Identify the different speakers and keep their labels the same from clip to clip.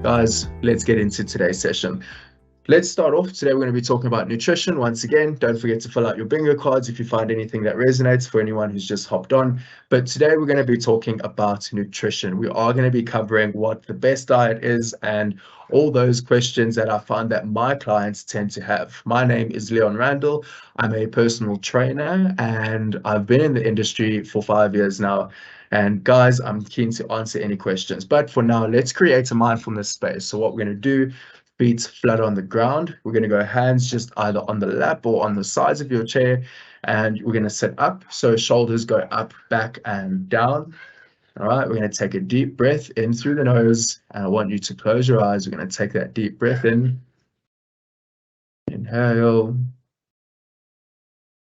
Speaker 1: Guys, let's get into today's session. Let's start off. Today, we're going to be talking about nutrition. Once again, don't forget to fill out your bingo cards if you find anything that resonates for anyone who's just hopped on. But today, we're going to be talking about nutrition. We are going to be covering what the best diet is and all those questions that I find that my clients tend to have. My name is Leon Randall. I'm a personal trainer and I've been in the industry for 5 years now. And guys, I'm keen to answer any questions. But for now, let's create a mindfulness space. So what we're going to do, feet flat on the ground. We're going to go hands just either on the lap or on the sides of your chair. And we're going to sit up. So shoulders go up, back, and down. All right, we're going to take a deep breath in through the nose. And I want you to close your eyes. We're going to take that deep breath in. Inhale.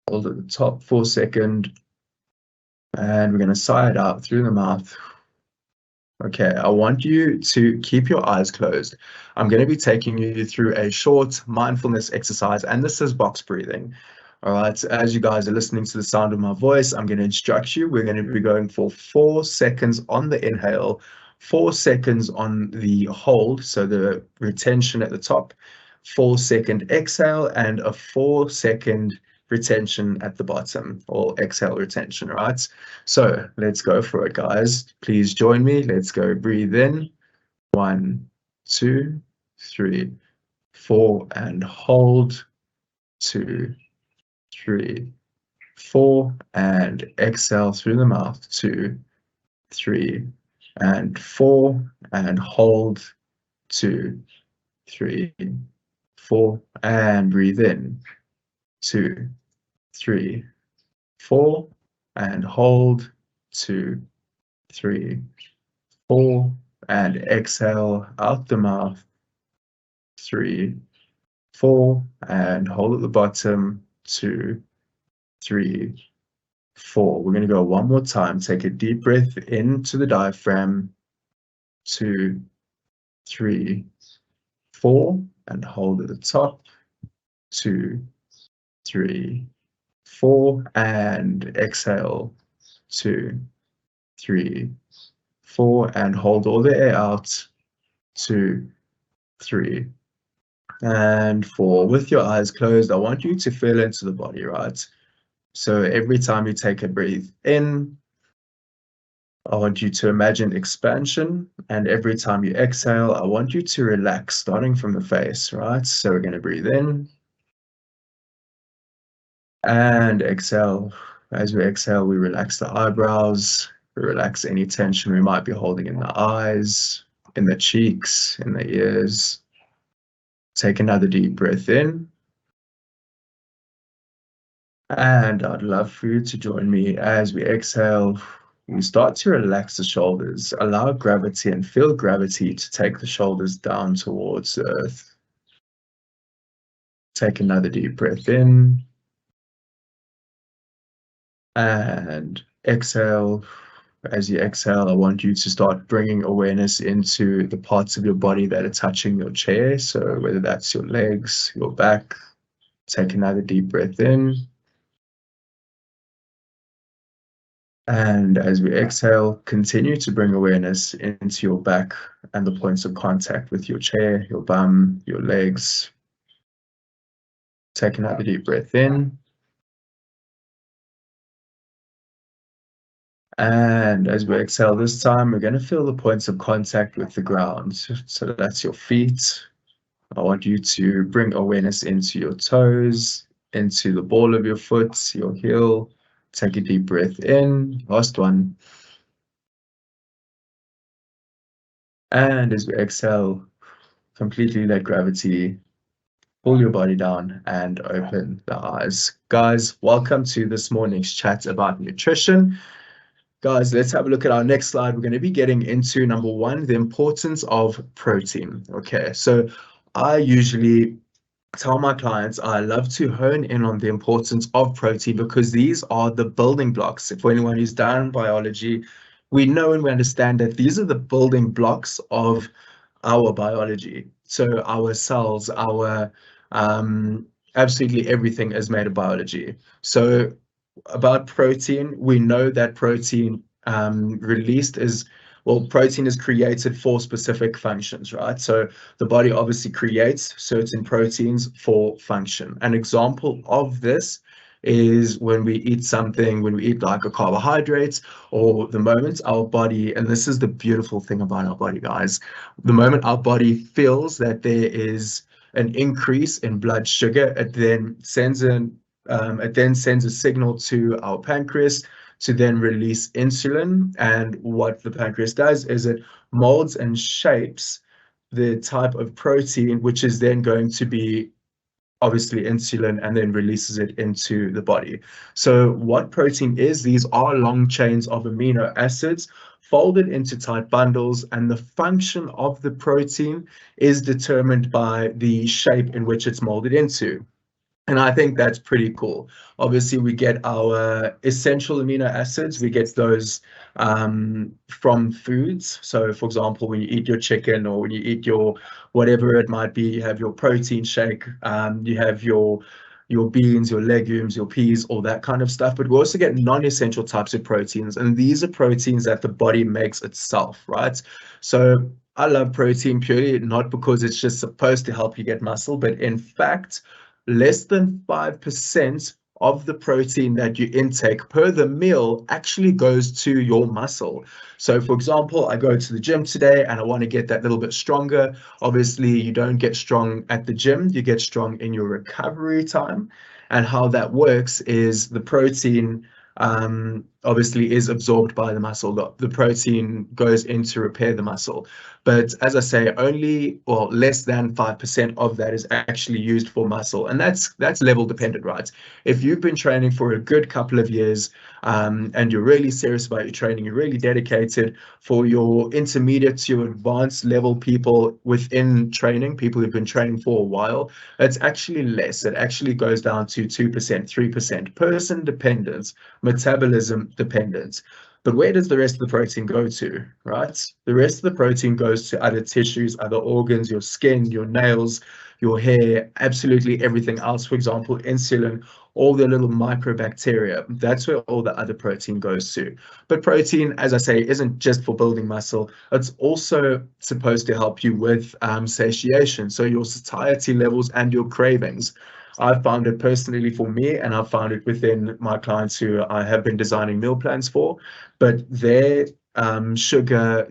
Speaker 1: Hold at the top for a second. And we're going to sigh it out through the mouth. Okay, I want you to keep your eyes closed. I'm going to be taking you through a short mindfulness exercise, and this is box breathing. All right, so as you guys are listening to the sound of my voice, I'm going to instruct you. We're going to be going for 4 seconds on the inhale, 4 seconds on the hold, so the retention at the top, 4-second exhale, and a 4-second retention at the bottom, or exhale retention, right? So let's go for it, guys. Please join me. Let's go. Breathe in. 1, 2, 3, 4, and hold. 2, 3, 4, and exhale through the mouth. 2, 3, and 4, and hold. 2, 3, 4, and breathe in. 2, 3, 4, and hold. 2, 3, 4, and exhale out the mouth. 3, 4, and hold at the bottom. 2, 3, 4. We're going to go one more time. Take a deep breath into the diaphragm. 2, 3, 4, and hold at the top. 2, 3, 4, and exhale. 2, 3, 4, and hold all the air out. 2, 3, and 4. With your eyes closed, I want you to feel into the body, right? So every time you take a breath in, I want you to imagine expansion, and every time you exhale, I want you to relax, starting from the face, right? So we're going to breathe in and exhale. As we exhale, we relax the eyebrows, we relax any tension we might be holding in the eyes, in the cheeks, in the ears. Take another deep breath in. And I'd love for you to join me as we exhale. We start to relax the shoulders, allow gravity and feel gravity to take the shoulders down towards the earth. Take another deep breath in. And exhale. As you exhale, I want you to start bringing awareness into the parts of your body that are touching your chair. So whether that's your legs, your back, take another deep breath in. And as we exhale, continue to bring awareness into your back and the points of contact with your chair, your bum, your legs. Take another deep breath in. And as we exhale this time, we're going to feel the points of contact with the ground. So that's your feet. I want you to bring awareness into your toes, into the ball of your foot, your heel. Take a deep breath in. Last one. And as we exhale, completely let gravity pull your body down and open the eyes. Guys, welcome to this morning's chat about nutrition. Guys, let's have a look at our next slide. We're going to be getting into number 1, the importance of protein. Okay, so I usually tell my clients I love to hone in on the importance of protein because these are the building blocks. For anyone who's done biology, we know and we understand that these are the building blocks of our biology. So our cells, our absolutely everything is made of biology. So about protein, we know that protein released is Well, protein is created for specific functions, right? So the body obviously creates certain proteins for function. An example of this is when we eat something, when we eat like a carbohydrate, or the moment our body, and this is the beautiful thing about our body, guys, the moment our body feels that there is an increase in blood sugar, it then sends a signal to our pancreas to then release insulin. And what the pancreas does is it molds and shapes the type of protein, which is then going to be obviously insulin, and then releases it into the body. So what protein is, these are long chains of amino acids folded into tight bundles, and the function of the protein is determined by the shape in which it's molded into. And I think that's pretty cool. Obviously, we get our essential amino acids. We get those from foods. So, for example, when you eat your chicken or when you eat your whatever it might be, you have your protein shake. You have your beans, your legumes, your peas, all that kind of stuff. But we also get non-essential types of proteins, and these are proteins that the body makes itself, right? So I love protein purely not because it's just supposed to help you get muscle, but in fact, less than 5% of the protein that you intake per the meal actually goes to your muscle. So for example, I go to the gym today and I want to get that little bit stronger. Obviously, you don't get strong at the gym, you get strong in your recovery time. And how that works is the protein obviously is absorbed by the muscle. The protein goes in to repair the muscle. But as I say, only, well, less than 5% of that is actually used for muscle. And that's level dependent, right? If you've been training for a good couple of years and you're really serious about your training, you're really dedicated, for your intermediate to your advanced level people within training, people who've been training for a while, it's actually less. It actually goes down to 2%, 3%, person dependent, metabolism dependent. But where does the rest of the protein go to, right? The rest of the protein goes to other tissues, other organs, your skin, your nails, your hair, absolutely everything else. For example, insulin, all the little microbacteria. That's where all the other protein goes to. But protein, as I say, isn't just for building muscle. It's also supposed to help you with satiation, so your satiety levels and your cravings. I've found it personally for me, and I've found it within my clients who I have been designing meal plans for, but their sugar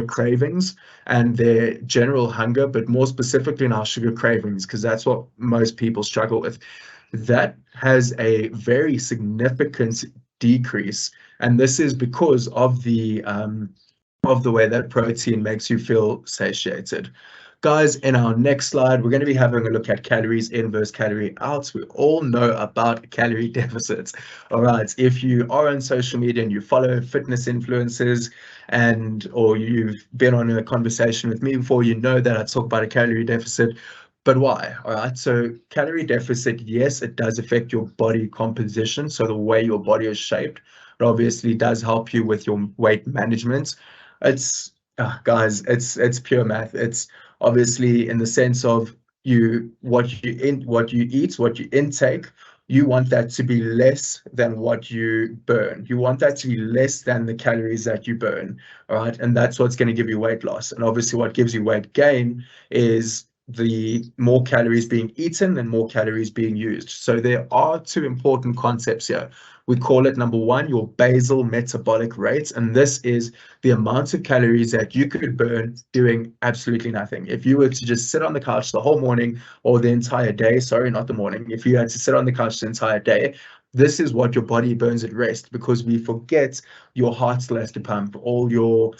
Speaker 1: cravings and their general hunger, but more specifically now sugar cravings, because that's what most people struggle with, that has a very significant decrease. And this is because of the way that protein makes you feel satiated. Guys, in our next slide, we're going to be having a look at calories in versus calorie out. We all know about calorie deficits. All right, if you are on social media and you follow fitness influencers, or you've been on a conversation with me before, you know that I talk about a calorie deficit. But why? All right, so calorie deficit, yes, it does affect your body composition, so the way your body is shaped. It obviously does help you with your weight management. It's guys, it's pure math. It's obviously in the sense of what you eat, what you intake. You want that to be less than what you burn. You want that to be less than the calories that you burn. All right, and that's what's going to give you weight loss. And obviously, what gives you weight gain is the more calories being eaten and more calories being used. So there are two important concepts here. We call it, number one, your basal metabolic rate, and this is the amount of calories that you could burn doing absolutely nothing. If you were to just sit on the couch the whole morning, or the entire day, sorry, not the morning, if you had to sit on the couch the entire day, this is what your body burns at rest, because we forget your heart still has to pump, all your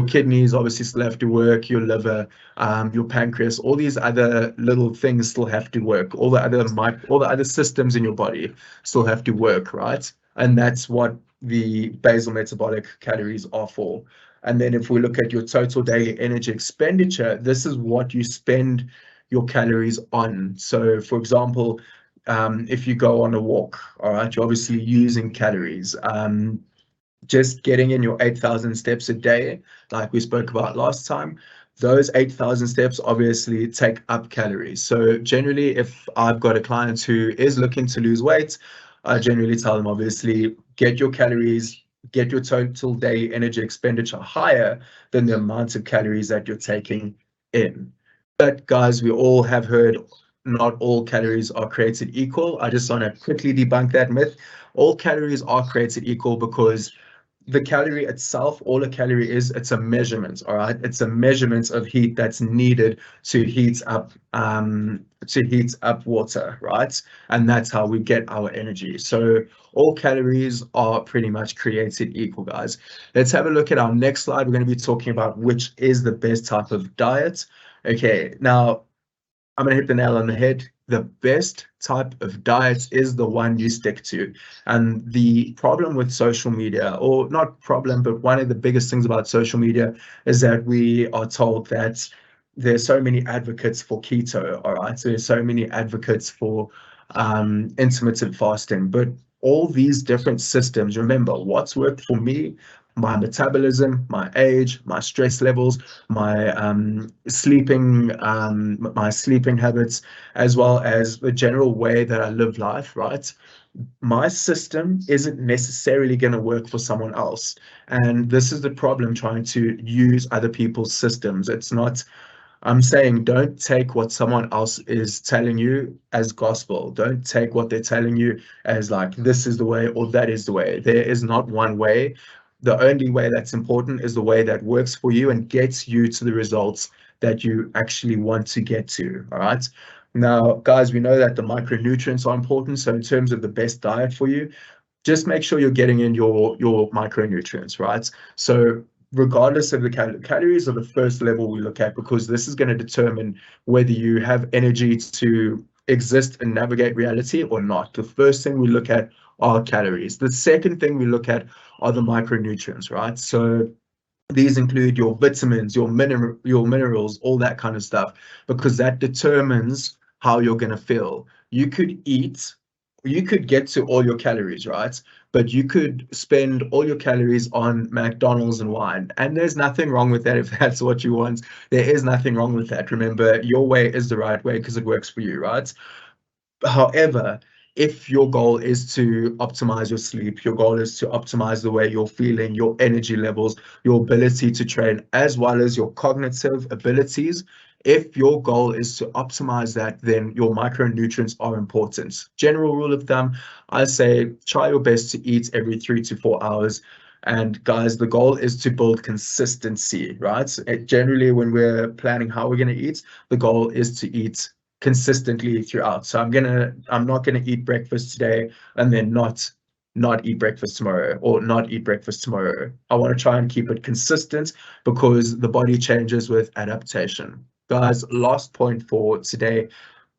Speaker 1: kidneys obviously still have to work, your liver, your pancreas, all these other little things still have to work, all the other systems in your body still have to work, right? And that's what the basal metabolic calories are for. And then if we look at your total daily energy expenditure, this is what you spend your calories on. So for example, if you go on a walk, all right, you're obviously using calories. Just getting in your 8,000 steps a day, like we spoke about last time, those 8,000 steps obviously take up calories. So generally, if I've got a client who is looking to lose weight, I generally tell them, obviously, get your calories get your total daily energy expenditure higher than the amount of calories that you're taking in. But guys, we all have heard not all calories are created equal. I just want to quickly debunk that myth. All calories are created equal because the calorie itself, all a calorie is, it's a measurement, all right? It's a measurement of heat that's needed to heat up water, right? And that's how we get our energy. So all calories are pretty much created equal, guys. Let's have a look at our next slide. We're going to be talking about which is the best type of diet. Okay, now I'm going to hit the nail on the head. The best type of diet is the one you stick to. And the problem with social media, or not problem, but one of the biggest things about social media is that we are told that there's so many advocates for keto, all right? So there's so many advocates for intermittent fasting, but all these different systems, remember, what's worked for me, my metabolism, my age, my stress levels, my sleeping habits, as well as the general way that I live life, right? My system isn't necessarily going to work for someone else. And this is the problem trying to use other people's systems. It's not, I'm saying don't take what someone else is telling you as gospel. Don't take what they're telling you as like, this is the way or that is the way. There is not one way. The only way that's important is the way that works for you and gets you to the results that you actually want to get to. All right. Now, guys, we know that the micronutrients are important. So in terms of the best diet for you, just make sure you're getting in your micronutrients, right? So regardless of the calories are the first level we look at, because this is going to determine whether you have energy to exist and navigate reality or not. The first thing we look at are calories. The second thing we look at are the micronutrients, right? So these include your vitamins, your minerals, all that kind of stuff, because that determines how you're going to feel. You could get to all your calories, right? But you could spend all your calories on McDonald's and wine. And there's nothing wrong with that if that's what you want. There is nothing wrong with that. Remember, your way is the right way because it works for you, right? However, if your goal is to optimize your sleep, your goal is to optimize the way you're feeling, your energy levels, your ability to train, as well as your cognitive abilities, if your goal is to optimize that, then your micronutrients are important. General rule of thumb, I say try your best to eat every 3 to 4 hours. And guys, the goal is to build consistency, right? Generally, when we're planning how we're going to eat, the goal is to eat consistently throughout. So I'm not gonna eat breakfast today and then not eat breakfast tomorrow, or not eat breakfast tomorrow. I want to try and keep it consistent because the body changes with adaptation. Guys, last point for today.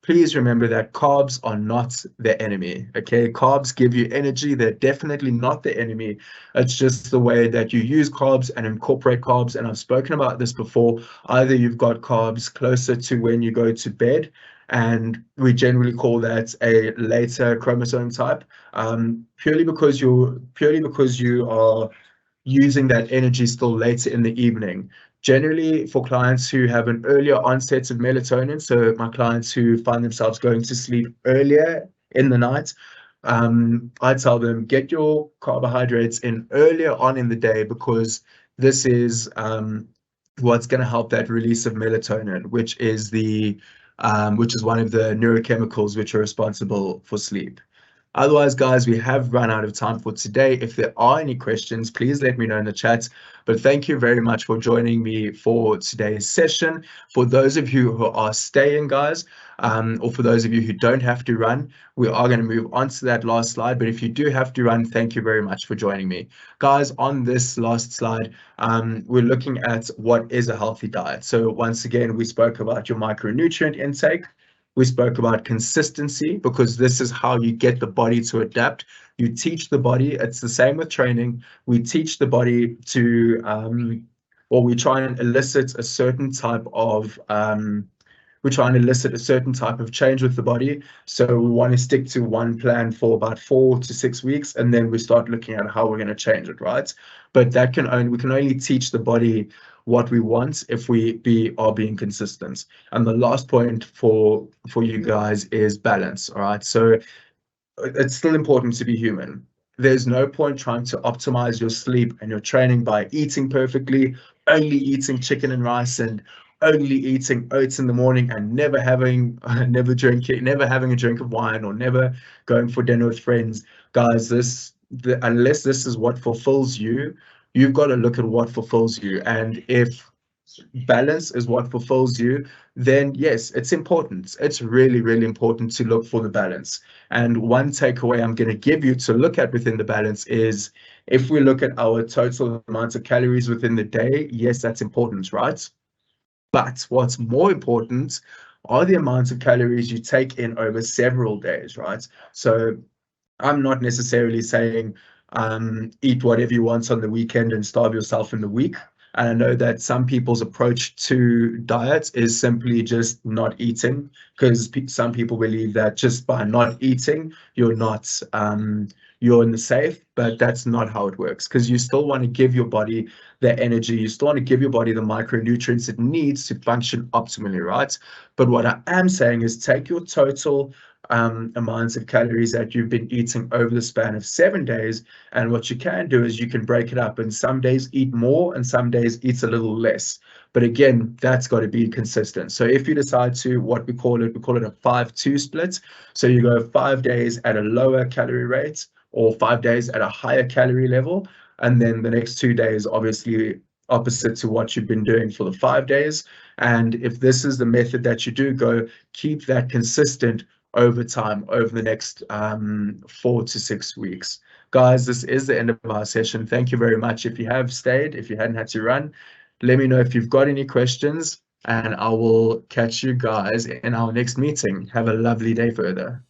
Speaker 1: Please remember that carbs are not the enemy, okay? Carbs give you energy. They're definitely not the enemy. It's just the way that you use carbs and incorporate carbs. And I've spoken about this before. Either you've got carbs closer to when you go to bed, and we generally call that a later chromosome type, purely because you are using that energy still later in the evening. Generally, for clients who have an earlier onset of melatonin, so my clients who find themselves going to sleep earlier in the night, I tell them get your carbohydrates in earlier on in the day, because this is what's going to help that release of melatonin, which is one of the neurochemicals which are responsible for sleep. Otherwise, guys, we have run out of time for today. If there are any questions, please let me know in the chat. But thank you very much for joining me for today's session. For those of you who are staying, guys, or for those of you who don't have to run, we are going to move on to that last slide. But if you do have to run, thank you very much for joining me. Guys, on this last slide, we're looking at what is a healthy diet. So once again, we spoke about your micronutrient intake. We spoke about consistency, because this is how you get the body to adapt. You teach the body, it's the same with training. We teach the body to, or we try and elicit a certain type of, change with the body. So we want to stick to one plan for about 4 to 6 weeks, and then we start looking at how we're going to change it, right? But we can only teach the body what we want if we are being consistent. And the last point for you guys is balance, all right? So it's still important to be human. there's no point trying to optimize your sleep and your training by eating perfectly, only eating chicken and rice and only eating oats in the morning and never having never having a drink of wine or never going for dinner with friends. Guys, unless this is what fulfills you, you've got to look at what fulfills you. And if balance is what fulfills you, then yes, it's important. It's really, really important to look for the balance. And one takeaway I'm going to give you to look at within the balance is, if we look at our total amount of calories within the day, yes, that's important, right? But what's more important are the amounts of calories you take in over several days, right? So I'm not necessarily saying eat whatever you want on the weekend and starve yourself in the week. And I know that some people's approach to diet is simply just not eating, because some people believe that just by not eating, you're in the safe, but that's not how it works, because you still want to give your body the energy, you still want to give your body the micronutrients it needs to function optimally, right? But what I am saying is take your total amounts of calories that you've been eating over the span of 7 days. And what you can do is you can break it up, and some days eat more and some days eat a little less. But again, that's got to be consistent. So if you decide to, we call it a 5-2 split. So you go 5 days at a lower calorie rate or 5 days at a higher calorie level. And then the next 2 days, obviously opposite to what you've been doing for the 5 days. And if this is the method that you do go, keep that consistent over time, over the next 4 to 6 weeks. Guys, this is the end of our session. Thank you very much. If you have stayed, if you hadn't had to run, let me know if you've got any questions, and I will catch you guys in our next meeting. Have a lovely day further.